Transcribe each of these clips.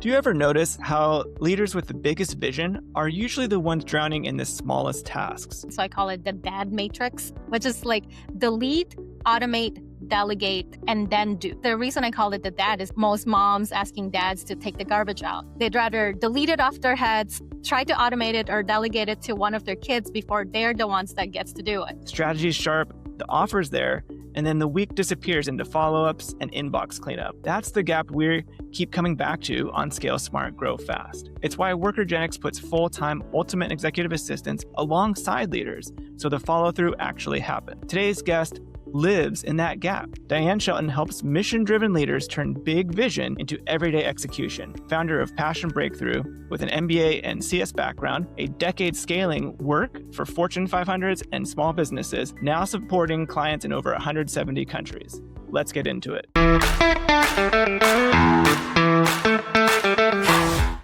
Do you ever notice how leaders with the biggest vision are usually the ones drowning in the smallest tasks? So I call it the dad matrix, which is like delete, automate, delegate, and then do. The reason I call it the dad is most moms asking dads to take the garbage out. They'd rather delete it off their heads, try to automate it or delegate it to one of their kids before they're the ones that gets to do it. Strategy's sharp, the offer's there, and then the week disappears into follow-ups and inbox cleanup. That's the gap we keep coming back to on Scale Smart, Grow Fast. It's why Workergenics puts full-time ultimate executive assistants alongside leaders so the follow-through actually happens. Today's guest lives in that gap. Dianne Shelton helps mission-driven leaders turn big vision into everyday execution. Founder of Passion Breakthrough, with an MBA and CS background, a decade scaling work for Fortune 500s and small businesses, now supporting clients in over 170 countries. Let's get into it.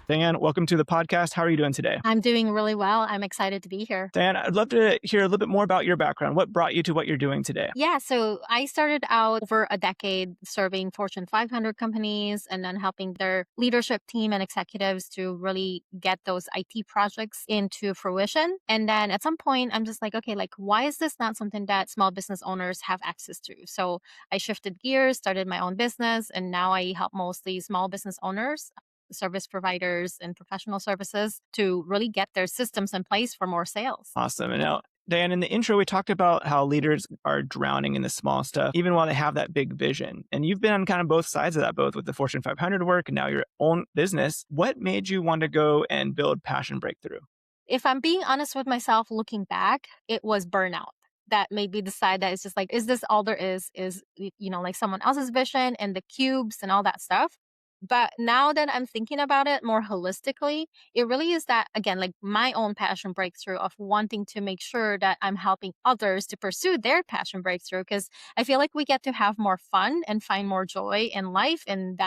Dianne, welcome to the podcast. How are you doing today? I'm doing really well. I'm excited to be here. Dianne, I'd love to hear a little bit more about your background. What brought you to what you're doing today? Yeah, so I started out over a decade serving Fortune 500 companies and then helping their leadership team and executives to really get those IT projects into fruition. And then at some point, I'm just like, okay, like, why is this not something that small business owners have access to? So I shifted gears, started my own business, and now I help mostly small business owners, service providers and professional services to really get their systems in place for more sales. Awesome. And now, Dianne, in the intro, we talked about how leaders are drowning in the small stuff, even while they have that big vision. And you've been on kind of both sides of that, both with the Fortune 500 work and now your own business. What made you want to go and build Passion Breakthrough? If I'm being honest with myself, looking back, it was burnout that made me decide that it's just like, is this all there is, like someone else's vision and the cubes and all that stuff. But now that I'm thinking about it more holistically, it really is that, again, like my own passion breakthrough of wanting to make sure that I'm helping others to pursue their passion breakthrough. Because I feel like we get to have more fun and find more joy in life and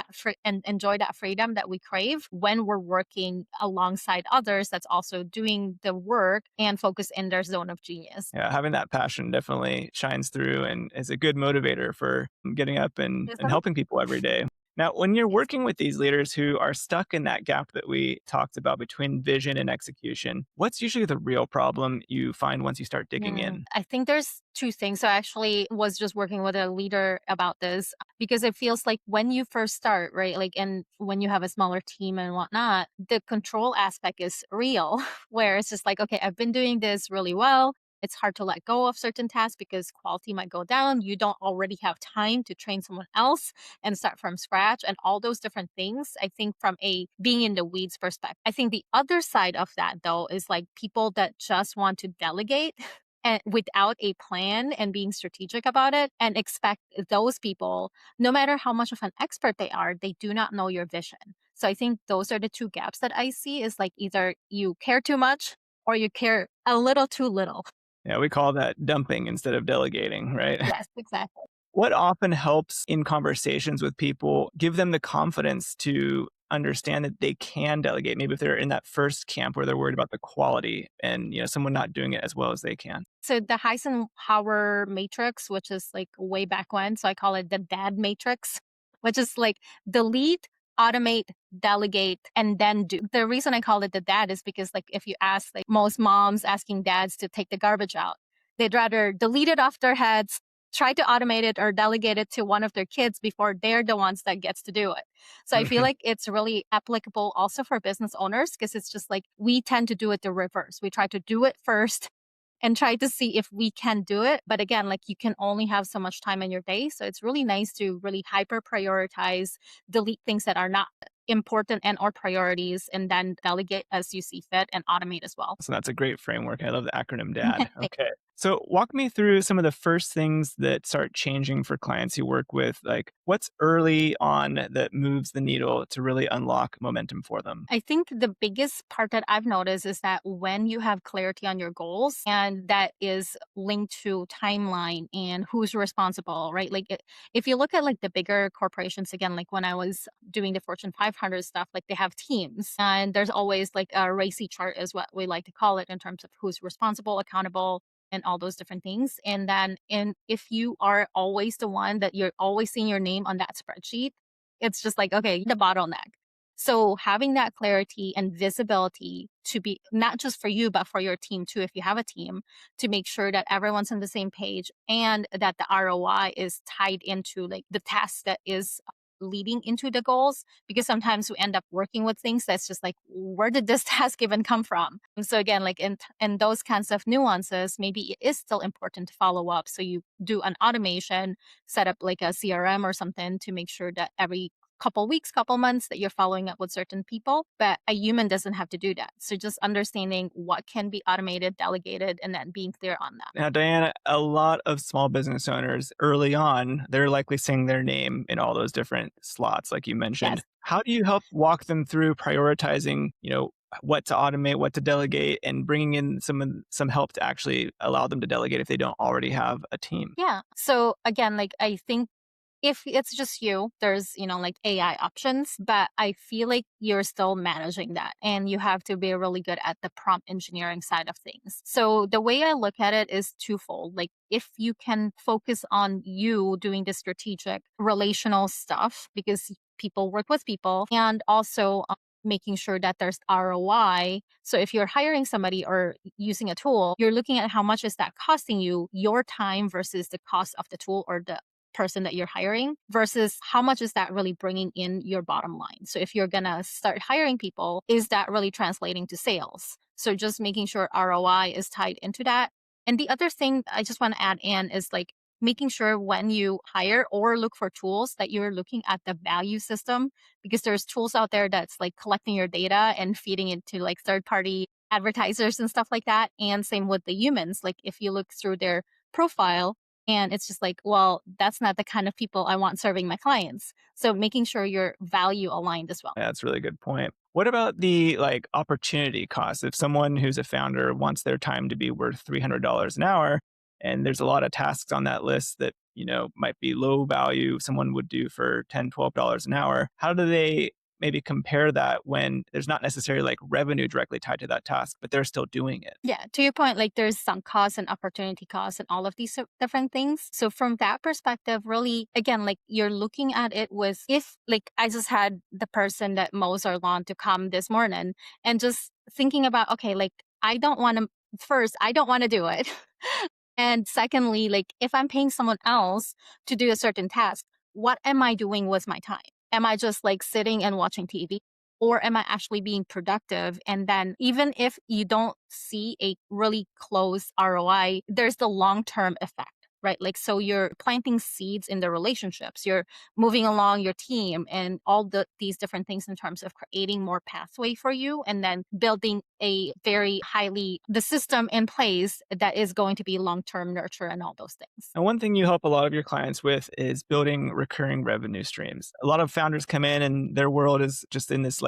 and enjoy that freedom that we crave when we're working alongside others that's also doing the work and focus in their zone of genius. Yeah, having that passion definitely shines through and is a good motivator for getting up and helping people every day. Now, when you're working with these leaders who are stuck in that gap that we talked about between vision and execution, what's usually the real problem you find once you start digging in? I think there's two things. So I actually was just working with a leader about this because it feels like when you first start, right? Like, and when you have a smaller team and whatnot, the control aspect is real, where it's just like, okay, I've been doing this really well. It's hard to let go of certain tasks because quality might go down. You don't already have time to train someone else and start from scratch and all those different things. I think from a being in the weeds perspective. I think the other side of that though is like people that just want to delegate and without a plan and being strategic about it and expect those people, no matter how much of an expert they are, they do not know your vision. So I think those are the two gaps that I see is like either you care too much or you care a little too little. Yeah, we call that dumping instead of delegating, right? Yes, exactly. What often helps in conversations with people give them the confidence to understand that they can delegate? Maybe if they're in that first camp where they're worried about the quality and someone not doing it as well as they can. So the Heisenhower matrix, which is like way back when, so I call it the dad matrix, which is like delete, automate, delegate, and then do. The reason I call it the dad is because like if you ask like most moms asking dads to take the garbage out, they'd rather delete it off their heads, try to automate it or delegate it to one of their kids before they're the ones that gets to do it. So I feel like it's really applicable also for business owners because it's just like we tend to do it the reverse. We try to do it first and try to see if we can do it. But again, like you can only have so much time in your day. So it's really nice to really hyper prioritize, delete things that are not important and or priorities, and then delegate as you see fit and automate as well. So that's a great framework. I love the acronym DAD. Okay. So walk me through some of the first things that start changing for clients you work with. Like what's early on that moves the needle to really unlock momentum for them? I think the biggest part that I've noticed is that when you have clarity on your goals and that is linked to timeline and who's responsible, right? Like if you look at like the bigger corporations, again, like when I was doing the Fortune 500 stuff, like they have teams and there's always like a racy chart is what we like to call it in terms of who's responsible, accountable, and all those different things. And then if you are always the one that you're always seeing your name on that spreadsheet, it's just like, okay, the bottleneck. So having that clarity and visibility to be not just for you, but for your team too, if you have a team, to make sure that everyone's on the same page and that the ROI is tied into like the task that is leading into the goals, because sometimes we end up working with things that's just like, where did this task even come from? And so again, like in those kinds of nuances, maybe it is still important to follow up. So you do an automation, set up like a CRM or something to make sure that every couple weeks, couple months that you're following up with certain people, but a human doesn't have to do that. So just understanding what can be automated, delegated, and then being clear on that. Now, Diana, a lot of small business owners early on, they're likely seeing their name in all those different slots, like you mentioned. Yes. How do you help walk them through prioritizing, what to automate, what to delegate, and bringing in some help to actually allow them to delegate if they don't already have a team? Yeah. So again, like I think if it's just you, there's, like AI options, but I feel like you're still managing that and you have to be really good at the prompt engineering side of things. So the way I look at it is twofold. Like if you can focus on you doing the strategic relational stuff because people work with people and also making sure that there's ROI. So if you're hiring somebody or using a tool, you're looking at how much is that costing you, your time versus the cost of the tool or the person that you're hiring versus how much is that really bringing in your bottom line. So if you're going to start hiring people, is that really translating to sales? So just making sure ROI is tied into that. And the other thing I just want to add in is like making sure when you hire or look for tools that you're looking at the value system, because there's tools out there that's like collecting your data and feeding it to like third party advertisers and stuff like that. And same with the humans. Like if you look through their profile, and it's just like, well, that's not the kind of people I want serving my clients. So making sure you're value aligned as well. Yeah, that's a really good point. What about the opportunity cost? If someone who's a founder wants their time to be worth $300 an hour, and there's a lot of tasks on that list that, might be low value, someone would do for $10, $12 an hour. How do they maybe compare that when there's not necessarily like revenue directly tied to that task, but they're still doing it? Yeah, to your point, like there's sunk costs and opportunity costs and all of these different things. So from that perspective, really, again, like you're looking at it with if like I just had the person that mows our lawn to come this morning and just thinking about, okay, like I don't want to first, I don't want to do it. And secondly, like if I'm paying someone else to do a certain task, what am I doing with my time? Am I just like sitting and watching TV? Or am I actually being productive? And then even if you don't see a really close ROI, there's the long-term effect, right? Like, so you're planting seeds in the relationships, you're moving along your team and all these different things in terms of creating more pathway for you and then building a very highly, the system in place that is going to be long-term nurture and all those things. And one thing you help a lot of your clients with is building recurring revenue streams. A lot of founders come in and their world is just in this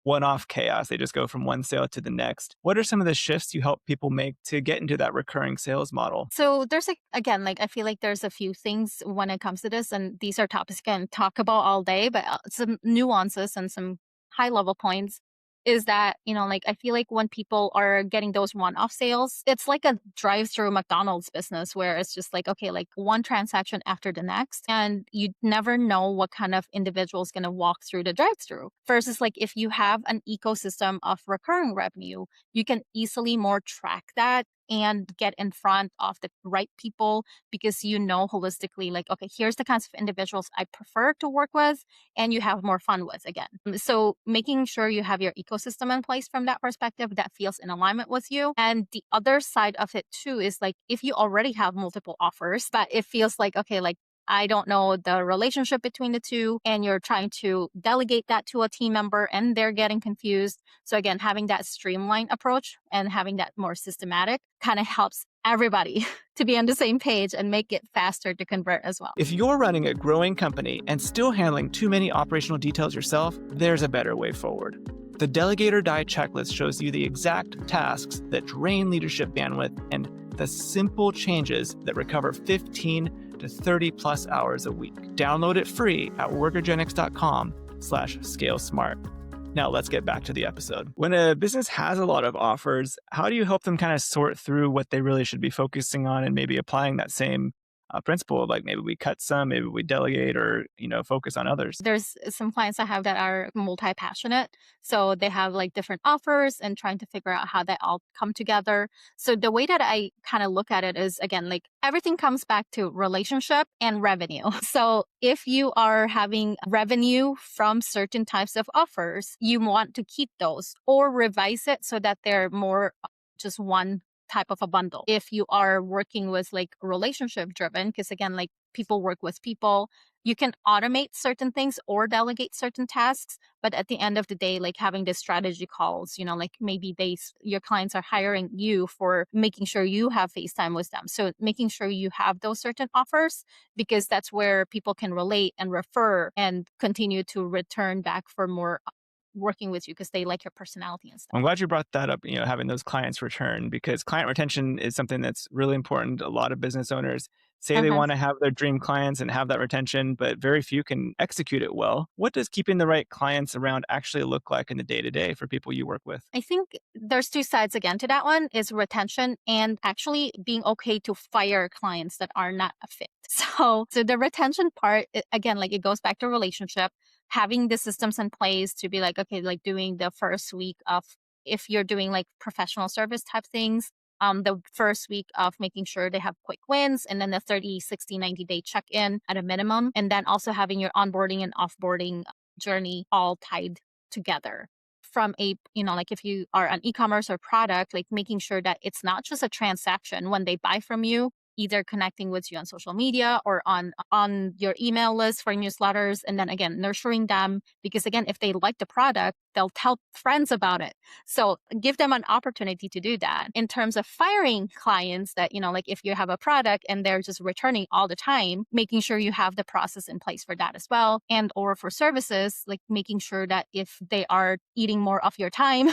one-off chaos. They just go from one sale to the next. What are some of the shifts you help people make to get into that recurring sales model? So there's again, like I feel like there's a few things when it comes to this, and these are topics I can talk about all day, but some nuances and some high level points is that, like I feel like when people are getting those one-off sales, it's like a drive-through McDonald's business where it's just like, okay, like one transaction after the next, and you never know what kind of individual is going to walk through the drive-through. Versus like if you have an ecosystem of recurring revenue, you can easily more track that and get in front of the right people because you know holistically, like, okay, here's the kinds of individuals I prefer to work with and you have more fun with again. So making sure you have your ecosystem in place from that perspective that feels in alignment with you. And the other side of it too is like if you already have multiple offers, but it feels like, okay, like I don't know the relationship between the two, and you're trying to delegate that to a team member and they're getting confused. So again, having that streamlined approach and having that more systematic kind of helps everybody to be on the same page and make it faster to convert as well. If you're running a growing company and still handling too many operational details yourself, there's a better way forward. The Delegate or Die checklist shows you the exact tasks that drain leadership bandwidth and the simple changes that recover 15 to 30 plus hours a week. Download it free at workergenics.com/scale-smart. Now let's get back to the episode. When a business has a lot of offers, how do you help them kind of sort through what they really should be focusing on and maybe applying that same principle of like maybe we cut some, maybe we delegate, or focus on others. There's some clients I have that are multi-passionate. So they have like different offers and trying to figure out how they all come together. So the way that I kind of look at it is, again, like everything comes back to relationship and revenue. So if you are having revenue from certain types of offers, you want to keep those or revise it so that they're more just one type of a bundle. If you are working with like relationship driven, because again, like people work with people, you can automate certain things or delegate certain tasks. But at the end of the day, like having the strategy calls, like maybe your clients are hiring you for making sure you have FaceTime with them. So making sure you have those certain offers, because that's where people can relate and refer and continue to return back for more working with you because they like your personality and stuff. I'm glad you brought that up, having those clients return, because client retention is something that's really important. A lot of business owners say they Uh-huh. want to have their dream clients and have that retention, but very few can execute it well. What does keeping the right clients around actually look like in the day to day for people you work with? I think there's two sides again to that one is retention and actually being okay to fire clients that are not a fit. So the retention part, again, like it goes back to relationship, having the systems in place to be like, okay, like doing the first week of, if you're doing like professional service type things, the first week of making sure they have quick wins, and then the 30, 60, 90-day check-in at a minimum. And then also having your onboarding and offboarding journey all tied together from like if you are an e-commerce or product, like making sure that it's not just a transaction when they buy from you, either connecting with you on social media or on your email list for newsletters, and then again nurturing them, because again if they like the product they'll tell friends about it. So give them an opportunity to do that. In terms of firing clients that like if you have a product and they're just returning all the time, making sure you have the process in place for that as well. And or for services, like making sure that if they are eating more of your time,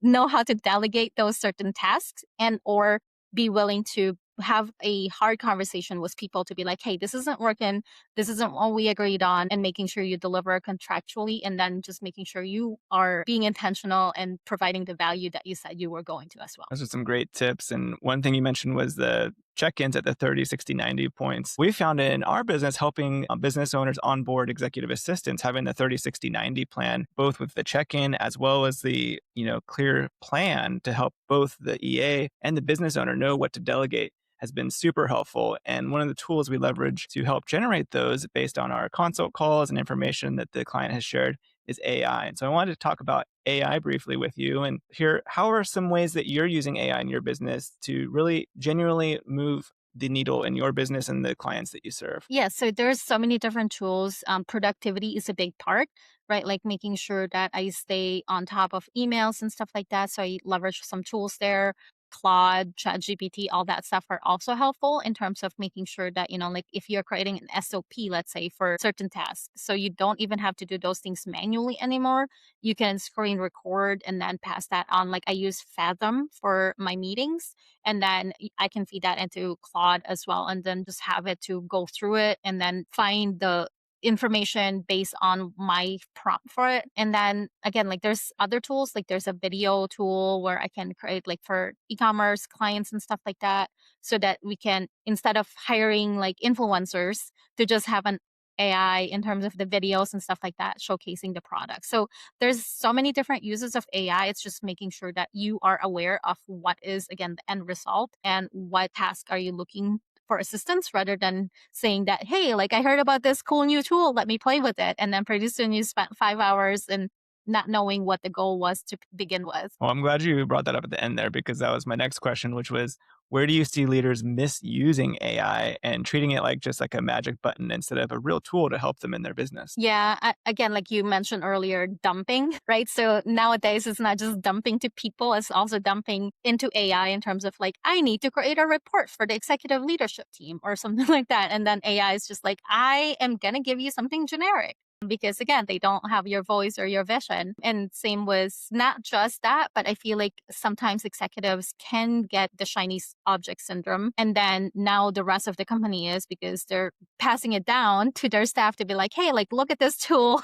know how to delegate those certain tasks, and or be willing to have a hard conversation with people to be like, hey, this isn't working. This isn't what we agreed on, and making sure you deliver contractually, and then just making sure you are being intentional and providing the value that you said you were going to as well. Those are some great tips. And one thing you mentioned was the check-ins at the 30, 60, 90 points. We found in our business helping business owners onboard executive assistants, having the 30, 60, 90 plan, both with the check-in as well as the, clear plan to help both the EA and the business owner know what to delegate, has been super helpful. And one of the tools we leverage to help generate those based on our consult calls and information that the client has shared is AI. And so I wanted to talk about AI briefly with you and hear how are some ways that you're using AI in your business to really genuinely move the needle in your business and the clients that you serve. Yeah, so there's so many different tools. Productivity is a big part, right? Like making sure that I stay on top of emails and stuff like that. So I leverage some tools there. Claude, ChatGPT, all that stuff are also helpful in terms of making sure that, like if you're creating an SOP, let's say for certain tasks, so you don't even have to do those things manually anymore. You can screen record and then pass that on. Like I use Fathom for my meetings, and then I can feed that into Claude as well, and then just have it to go through it and then find the information based on my prompt for it. And then again, like there's other tools, like there's a video tool where I can create like for e-commerce clients and stuff like that, so that we can, instead of hiring like influencers, to just have an AI in terms of the videos and stuff like that, showcasing the product. So there's so many different uses of AI. It's just making sure that you are aware of what is, again, the end result and what task are you looking for assistance, rather than saying that, hey, like I heard about this cool new tool, let me play with it. And then pretty soon you spent 5 hours and not knowing what the goal was to begin with. Well, I'm glad you brought that up at the end there, because that was my next question, which was where do you see leaders misusing AI and treating it like just like a magic button instead of a real tool to help them in their business? Yeah, again, like you mentioned earlier, dumping, right? So nowadays it's not just dumping to people, it's also dumping into AI in terms of like, I need to create a report for the executive leadership team or something like that. And then AI is just like, I am going to give you something generic, because again they don't have your voice or your vision. And same with not just that, but I feel like sometimes executives can get the shiny object syndrome, and then now the rest of the company is, because they're passing it down to their staff to be like, hey, like look at this tool,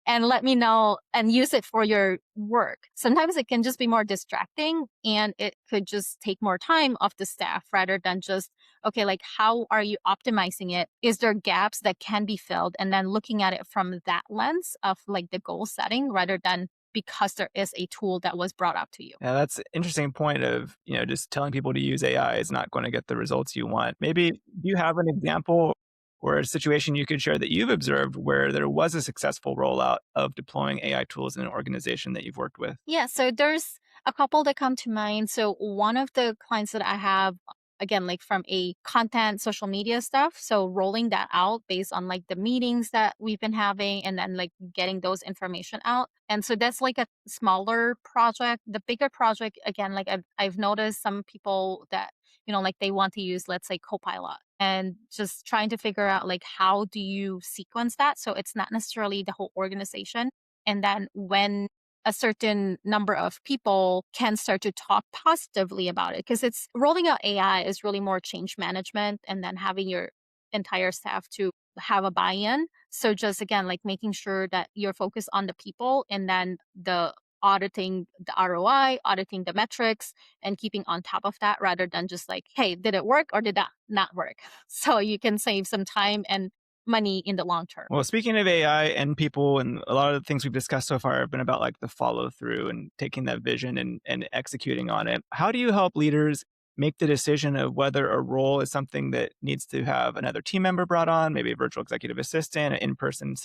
and let me know and use it for your work. Sometimes it can just be more distracting and it could just take more time off the staff rather than just, okay, like how are you optimizing it? Is there gaps that can be filled? And then looking at it from that lens of like the goal setting rather than because there is a tool that was brought up to you. Yeah, that's an interesting point of, just telling people to use AI is not going to get the results you want. Maybe do you have an example or a situation you could share that you've observed where there was a successful rollout of deploying AI tools in an organization that you've worked with? Yeah, so there's a couple that come to mind. So one of the clients that I have, again, like from a content social media stuff, so rolling that out based on like the meetings that we've been having and then like getting those information out. And so that's like a smaller project. The bigger project, again, like I've noticed some people that, like they want to use, let's say, Copilot and just trying to figure out like how do you sequence that so it's not necessarily the whole organization. And then when a certain number of people can start to talk positively about it because it's rolling out AI is really more change management and then having your entire staff to have a buy-in. So just again, like making sure that you're focused on the people and then the auditing the ROI, auditing the metrics and keeping on top of that rather than just like, hey, did it work or did that not work? So you can save some time and money in the long term. Well, speaking of AI and people, and a lot of the things we've discussed so far have been about like the follow through and taking that vision and executing on it. How do you help leaders make the decision of whether a role is something that needs to have another team member brought on, maybe a virtual executive assistant, an in-person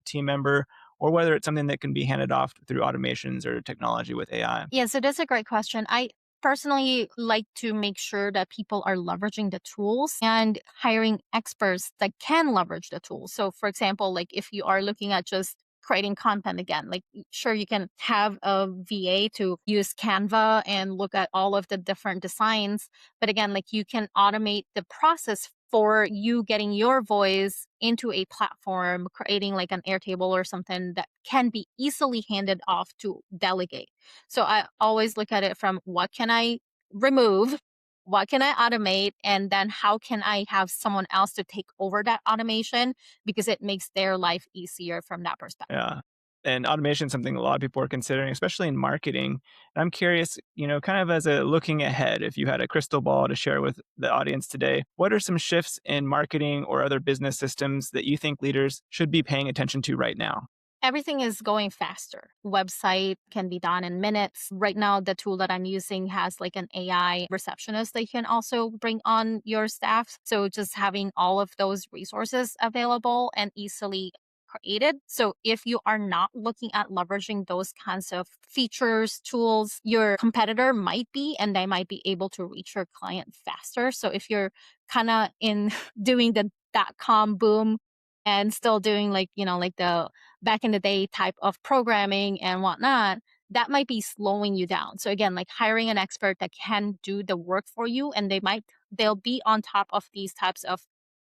team member, or whether it's something that can be handed off through automations or technology with AI? Yeah, so that's a great question. I personally like to make sure that people are leveraging the tools and hiring experts that can leverage the tools. So, for example, like if you are looking at just creating content again, like sure, you can have a VA to use Canva and look at all of the different designs. But again, like you can automate the process for you getting your voice into a platform, creating like an Airtable or something that can be easily handed off to delegate. So I always look at it from what can I remove? What can I automate? And then how can I have someone else to take over that automation because it makes their life easier from that perspective. Yeah. And automation is something a lot of people are considering, especially in marketing. And I'm curious, kind of as a looking ahead, if you had a crystal ball to share with the audience today, what are some shifts in marketing or other business systems that you think leaders should be paying attention to right now? Everything is going faster. Website can be done in minutes. Right now, the tool that I'm using has like an AI receptionist that you can also bring on your staff. So just having all of those resources available and easily created. So if you are not looking at leveraging those kinds of features, tools, your competitor might be, and they might be able to reach your client faster. So if you're kind of in doing the .com boom and still doing like, like the back in the day type of programming and whatnot, that might be slowing you down. So again, like hiring an expert that can do the work for you and they'll be on top of these types of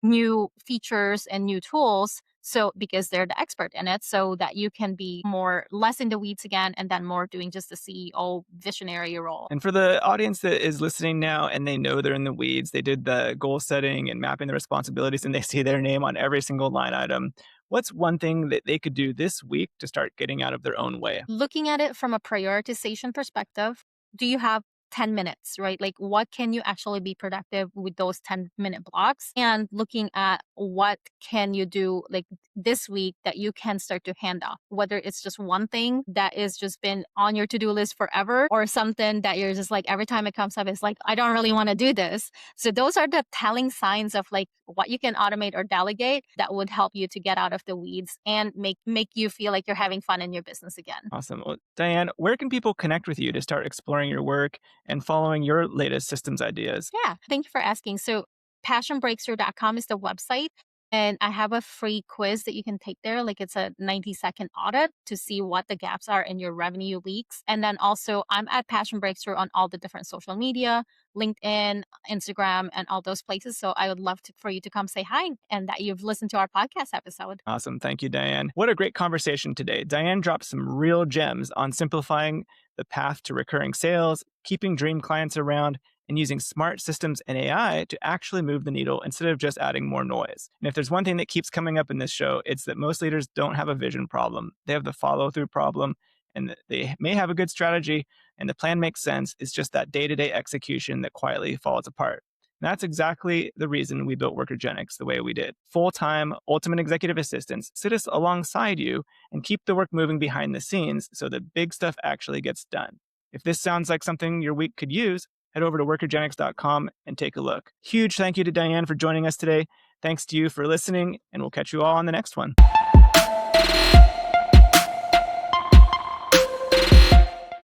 new features and new tools. So because they're the expert in it, so that you can be more less in the weeds again and then more doing just the CEO visionary role. And for the audience that is listening now and they know they're in the weeds, they did the goal setting and mapping the responsibilities and they see their name on every single line item. What's one thing that they could do this week to start getting out of their own way? Looking at it from a prioritization perspective, do you have 10 minutes, right? Like, what can you actually be productive with those 10-minute blocks? And looking at what can you do like this week that you can start to hand off, whether it's just one thing that is just been on your to-do list forever or something that you're just like, every time it comes up, it's like, I don't really want to do this. So those are the telling signs of like what you can automate or delegate that would help you to get out of the weeds and make you feel like you're having fun in your business again. Awesome. Well, Dianne, where can people connect with you to start exploring your work and following your latest systems ideas? Yeah, thank you for asking. So, passionbreakthrough.com is the website. And I have a free quiz that you can take there. Like it's a 90-second audit to see what the gaps are in your revenue leaks. And then also, I'm at Passion Breakthrough on all the different social media, LinkedIn, Instagram, and all those places. So I would love for you to come say hi and that you've listened to our podcast episode. Awesome. Thank you, Dianne. What a great conversation today. Dianne dropped some real gems on simplifying the path to recurring sales, keeping dream clients around, and using smart systems and AI to actually move the needle instead of just adding more noise. And if there's one thing that keeps coming up in this show, it's that most leaders don't have a vision problem. They have the follow through problem, and they may have a good strategy and the plan makes sense. It's just that day-to-day execution that quietly falls apart. And that's exactly the reason we built Workergenics the way we did. Full-time, ultimate executive assistants sit us alongside you and keep the work moving behind the scenes so the big stuff actually gets done. If this sounds like something your week could use, head over to workergenics.com and take a look. Huge thank you to Dianne for joining us today. Thanks to you for listening, and we'll catch you all on the next one.